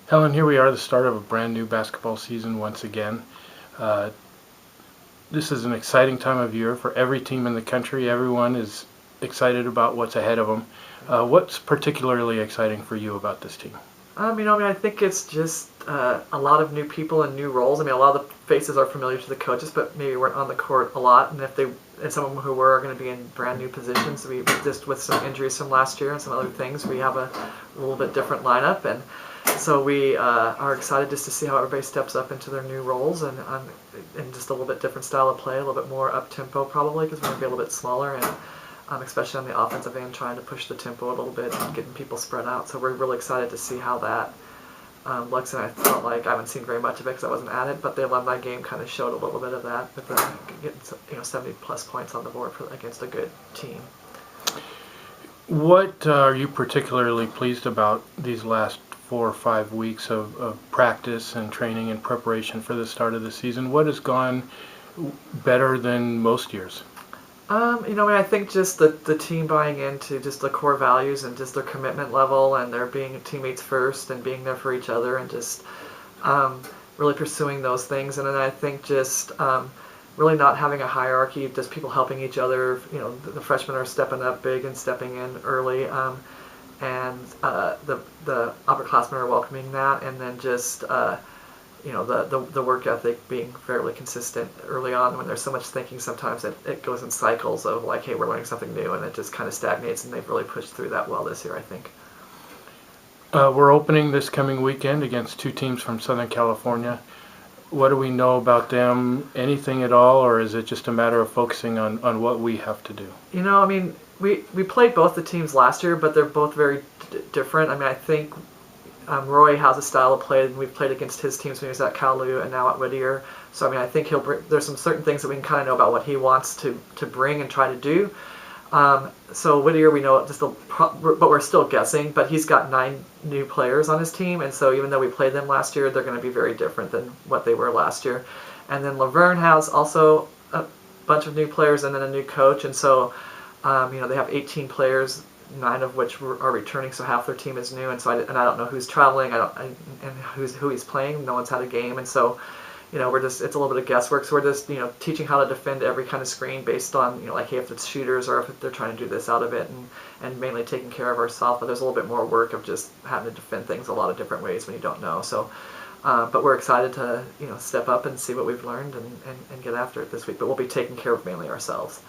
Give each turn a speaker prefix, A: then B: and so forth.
A: Helen, here we are, the start of a brand new basketball season once again. Uh, this is an exciting time of year for every team in the country. Everyone is excited about what's ahead of them. What's particularly exciting for you about this team?
B: I think it's just a lot of new people and new roles. A lot of the faces are familiar to the coaches, but maybe weren't on the court a lot. And some of them who were are going to be in brand new positions. We just with some injuries from last year and some other things, we have a little bit different lineup, and so we are excited just to see how everybody steps up into their new roles and just a little bit different style of play, a little bit more up tempo probably because we're going to be a little bit smaller and. Especially on the offensive end, trying to push the tempo a little bit and getting people spread out. So we're really excited to see how that looks. And I felt like I haven't seen very much of it because I wasn't at it, but the alumni game kind of showed a little bit of that with getting 70 plus points on the board against a good team.
A: What are you particularly pleased about these last 4 or 5 weeks of practice and training and preparation for the start of the season? What has gone better than most years?
B: I think just the team buying into just the core values and just their commitment level and their being teammates first and being there for each other and just really pursuing those things. And then I think just really not having a hierarchy, just people helping each other. The freshmen are stepping up big and stepping in early, and the upperclassmen are welcoming that. And then just the work ethic being fairly consistent early on when there's so much thinking sometimes it goes in cycles of like, hey, we're learning something new, and it just kind of stagnates, and they've really pushed through that well this year, I think.
A: We're opening this coming weekend against 2 teams from Southern California. What do we know about them? Anything at all, or is it just a matter of focusing on what we have to do?
B: We played both the teams last year, but they're both very different. I think Roy has a style of play, and we've played against his teams when he was at Kalu and now at Whittier. So I think there's some certain things that we can kind of know about what he wants to bring and try to do. So Whittier, we know but we're still guessing. But he's got 9 new players on his team, and so even though we played them last year, they're going to be very different than what they were last year. And then Laverne has also a bunch of new players and then a new coach, and so they have 18 players. 9 of which are returning, so half their team is new, and I don't know who's traveling, and who he's playing. No one's had a game, and so it's a little bit of guesswork. So we're just teaching how to defend every kind of screen based on hey, if it's shooters or if they're trying to do this out of it, and mainly taking care of ourselves. But there's a little bit more work of just having to defend things a lot of different ways when you don't know. So, but we're excited to step up and see what we've learned and get after it this week. But we'll be taking care of mainly ourselves.